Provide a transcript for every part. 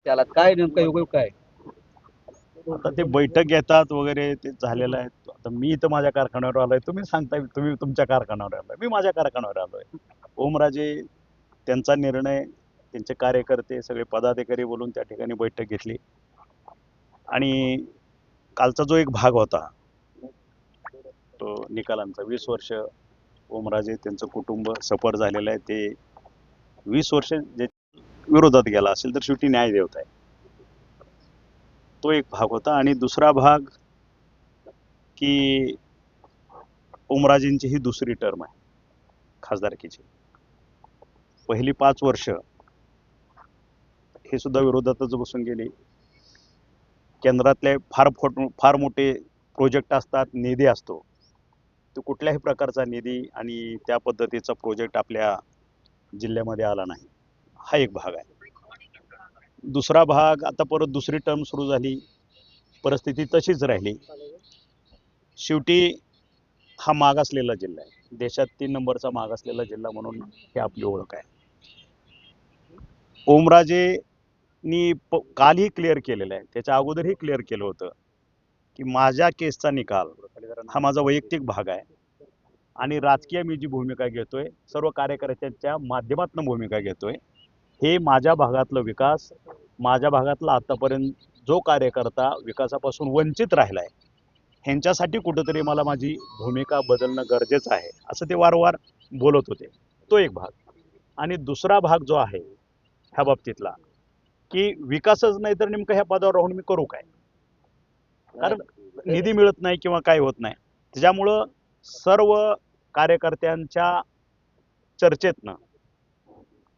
त्याला काय नेमका उपयोग काय? आता ते बैठक घेतात वगैरे ते झालेलं आहे. आता मी इथं माझ्या कारखान्यावर आलोय, तुम्ही सांगताय तुम्ही तुमच्या कारखान्यावर आलोय, मी माझ्या कारखान्यावर आलोय. ओमराजे त्यांचा निर्णय, त्यांचे कार्यकर्ते सगळे पदाधिकारी बोलून त्या ठिकाणी बैठक घेतली. आणि कालचा जो एक भाग होता तो निकालांचा, 20 वर्ष ओमराजे त्यांचं कुटुंब सफर झालेलं आहे. ते 20 वर्ष जे विरोधात गेला असेल तर शेवटी न्याय देवत आहे, तो एक भाग होता. आणि दुसरा भाग की ओमराजेंची ही दुसरी टर्म आहे खासदारकीची. पहिली 5 वर्ष हे सुद्धा विरोधातच बसून गेली. केंद्रातले फार मोठे प्रोजेक्ट असतात, निधी असतो, तो कुठल्याही प्रकारचा निधी आणि त्या पद्धतीचा प्रोजेक्ट आपल्या जिल्ह्यामध्ये आला नाही. हा एक भाग आहे. दुसरा भाग, आता परत दुसरी टर्म सुरू झाली, परिस्थिती तशीच राहिली. शेवटी हा मागासलेला जिल्हा आहे, देशात 3 नंबरचा मागासलेला जिल्हा म्हणून हे आपली ओळख आहे. ओमराजेंनी कालही क्लिअर केलेलं आहे, त्याच्या अगोदरही क्लिअर केलं होतं की माझ्या केसचा निकाल हा माझा वैयक्तिक भाग आहे आणि राजकीय मी जी भूमिका घेतोय, सर्व कार्यकर्त्यांच्या माध्यमातून भूमिका घेतोय. हे माझ्या भागातलं विकास, माझ्या भागातला आतापर्यंत जो कार्यकर्ता विकासापासून वंचित राहिलाय, ह्यांच्यासाठी कुठंतरी मला माझी भूमिका बदलणं गरजेचं आहे, असं ते वारंवार बोलत होते. तो एक भाग. आणि दुसरा भाग जो आहे ह्या बाबतीतला, की विकासच नाही तर नेमकं ह्या पदावर राहून मी करू काय, कारण निधी मिळत नाही किंवा काय होत नाही. त्याच्यामुळं सर्व कार्यकर्त्यांच्या चर्चेतनं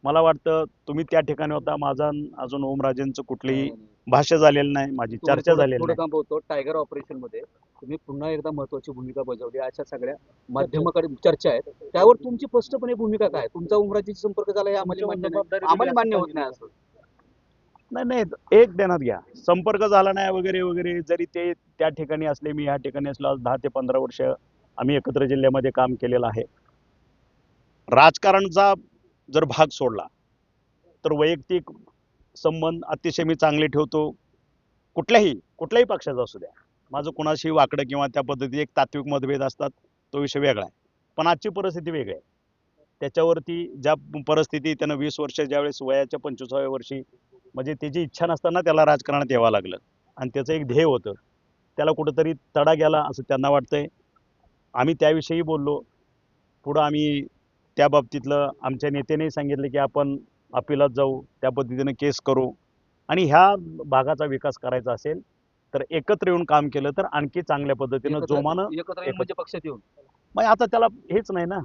मला वाटतं, तुम्ही त्या ठिकाणी होता, माझा अजून ओमराजेंचं कुठलीही भाष्य झालेलं नाही, माझी चर्चा झालेली नाही. थांबवतो. टायगर ऑपरेशन मध्ये तुम्ही पुन्हा एकदा महत्वाची भूमिका बजावली, अशा सगळ्या माध्यमाकडे चर्चा आहेत. त्यावर तुमची स्पष्टपणे भूमिका काय? तुमचा उमराजीशी संपर्क झाला हे आम्हाला मान्य होत नाही असं. नाही, एक ध्यानात घ्या, संपर्क झाला नाही वगैरे वगैरे जरी ते त्या ठिकाणी असले, मी ह्या ठिकाणी असलो, 10 ते 15 वर्ष आम्ही एकत्र जिल्ह्यामध्ये काम केलेलं आहे. राजकारणचा जर भाग सोडला तर वैयक्तिक संबंध अतिशय मी चांगले ठेवतो, कुठल्याही पक्षाचा असू द्या. माझं कुणाशी वाकडं किंवा त्या पद्धतीने एक तात्विक मतभेद असतात, तो विषय वेगळा आहे. पण आजची परिस्थिती वेगळी आहे. त्याच्यावरती ज्या परिस्थिती त्यानं 20 वर्ष, ज्यावेळेस वयाच्या 25व्या वर्षी, म्हणजे त्याची इच्छा नसताना त्याला राजकारणात यावं लागलं आणि त्याचं एक ध्येय होतं, त्याला कुठंतरी तडा गेला असं त्यांना वाटतंय. आम्ही त्याविषयी बोललो. पुढं आम्ही त्या बाबतीतलं आमच्या नेत्यानेही सांगितलं की आपण अपिलात जाऊ, त्या पद्धतीने केस करू, आणि ह्या भागाचा विकास करायचा असेल तर एकत्र येऊन काम केलं तर आणखी चांगल्या पद्धतीनं जोमानं म्हणजे पक्षात येऊन. मग आता त्याला हेच नाही ना,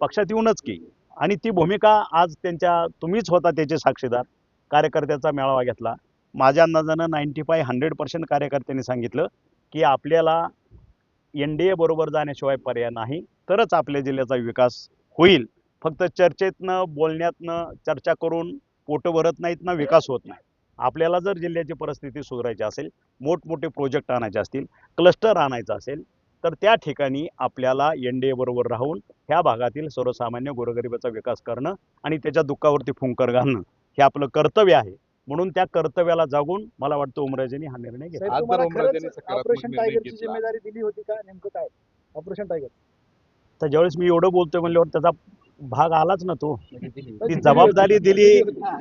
पक्षात येऊनच की. आणि ती भूमिका आज तुम्हीच होता त्याचे साक्षीदार. कार्यकर्त्याचा मेळावा घेतला, माझ्या अंदाजानं 95-100% कार्यकर्त्यांनी सांगितलं की आपल्याला NDA बरोबर जाण्याशिवाय पर्याय नाही, तरच आपल्या जिल्ह्याचा विकास होईल. फक्त चर्चेतनं, बोलण्यातनं, चर्चा करून पोट भरत नाहीत ना, विकास होत नाही. आपल्याला जर जिल्ह्याची परिस्थिती सुधारायची असेल, मोठमोठे प्रोजेक्ट आणायचे असतील, क्लस्टर आणायचं असेल, तर त्या ठिकाणी आपल्याला NDA बरोबर राहून ह्या भागातील सर्वसामान्य गोरगरिबाचा विकास करणं आणि त्याच्या दुःखावरती फुंकर घालणं हे आपलं कर्तव्य आहे. म्हणून त्या कर्तव्याला जागून मला वाटतं ओमराजेंनी हा निर्णय घेतला. ऑपरेशन टायगरची जिम्मेदारी दिली होती का? नेमकं काय ऑपरेशन टायगर? तर ज्यावेळेस मी एवढं बोलतोय म्हणल्यावर त्याचा भाग आलाच ना, तो ती जबाबदारी दिली,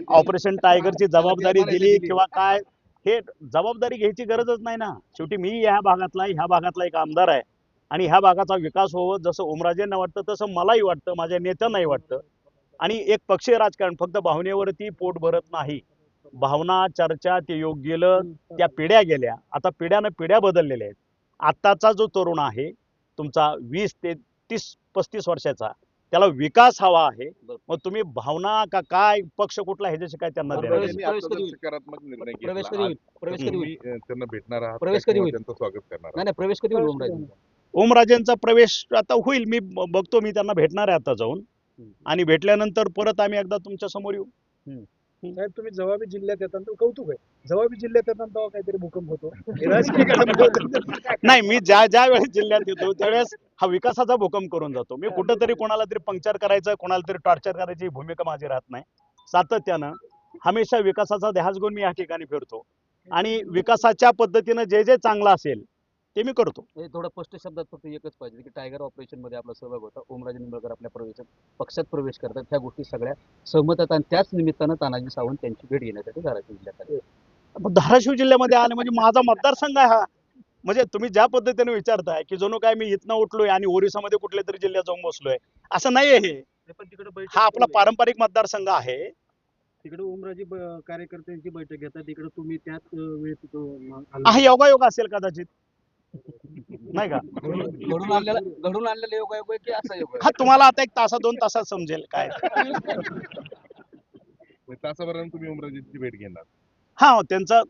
ऑपरेशन टायगरची जबाबदारी दिली किंवा काय, हे जबाबदारी घ्यायची गरजच नाही ना. शेवटी मी ह्या भागातला एक आमदार आहे आणि ह्या भागाचा विकास व्हावं जसं ओमराजेंना वाटतं तसं मलाही वाटतं, माझ्या नेत्यांनाही वाटतं. आणि एक पक्षीय राजकारण फक्त भावनेवरती पोट भरत नाही. भावना, चर्चा, ते योग्य गेलं, त्या पिढ्या गेल्या, आता पिढ्या बदललेल्या आहेत. आत्ताचा जो तरुण आहे तुमचा 20 ते 30-35 वर्षाचा, त्याला विकास हवा आहे. मग तुम्ही भावना का काय, पक्ष कुठला, ह्याच्याशी काय त्यांना देणं प्रवेश नाही. प्रवेश कधी होईल? सकारात्मक निर्णय प्रवेश घेतला. कधी होईल? प्रवेश कधी होईल? तुम्ही त्यांना भेटणार आहात प्रवेश का कधी किंवा होईल? त्यांचं स्वागत करणार आहात? नाही, प्रवेश कधी होईल ओमराजेंचा? ओमराजेंचा प्रवेश आता होईल, मी बघतो, मी त्यांना भेटणार आहे आता जाऊन, आणि भेटल्यानंतर परत आम्ही एकदा तुमच्या समोर येऊ. साहेब, तुम्ही जवाबी जिल्ह्यात येतात तर कौतुक आहे. जवाबी जिल्ह्यात येतात तेव्हा काहीतरी भूकंप होतो. हे राजकीय घडामोडी होतात. नाही, मी ज्या वेळेस जिल्ह्यात येतो त्यावेळेस हा विकासाचा भूकंप करून जातो. मी कुठंतरी कोणाला तरी पंक्चर करायचं, कोणाला तरी टॉर्चर करायची ही भूमिका माझी राहत नाही. सातत्यानं हमेशा विकासाचा ध्यास घेऊन मी या ठिकाणी फिरतो आणि विकासाच्या पद्धतीनं जे जे चांगलं असेल ते मी करतो. हे थोडं स्पष्ट शब्दात फक्त एकच पाहिजे की टायगर ऑपरेशन मध्ये आपला सहभाग होता, ओमराजे निंबाळकर आपल्या पक्षात प्रवेश करतात, ह्या गोष्टी सगळ्या सहमत आहेत आणि त्याच निमित्तानं तानाजी सावंत त्यांची भेट घेण्यासाठी धाराशिव जिल्ह्यात आले. पण धाराशिव जिल्ह्यामध्ये आले म्हणजे माझा मतदारसंघ आहे हा. म्हणजे तुम्ही ज्या पद्धतीने विचारताय की जणू काय मी इथनं उठलोय आणि ओरिसामध्ये कुठल्या तरी जिल्ह्यात जाऊन बसलोय, असं नाहीये हे. पण तिकडे हा आपला पारंपरिक मतदारसंघ आहे. तिकडे ओमराजे कार्यकर्त्यांची बैठक घेतात, तिकडे तुम्ही त्याच वेळेस हा योगायोग असेल कदाचित, नाही का? घडून आणलेला योगायोग आहे की असा योग आहे? हा तुम्हाला आता 1 तासा 2 तासात समजेल काय. तासाभरानं तुम्ही उमराजेंची भेट घेणार. हा त्यांचा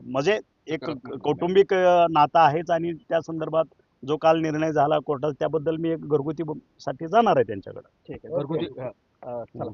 म्हणजे एक कौटुंबिक नातं आहेच आणि त्या संदर्भात जो काल निर्णय झाला कोर्टात त्याबद्दल मी एक घरगुती साठी जाणार आहे त्यांच्याकडे. ठीक आहे, घरगुती चला.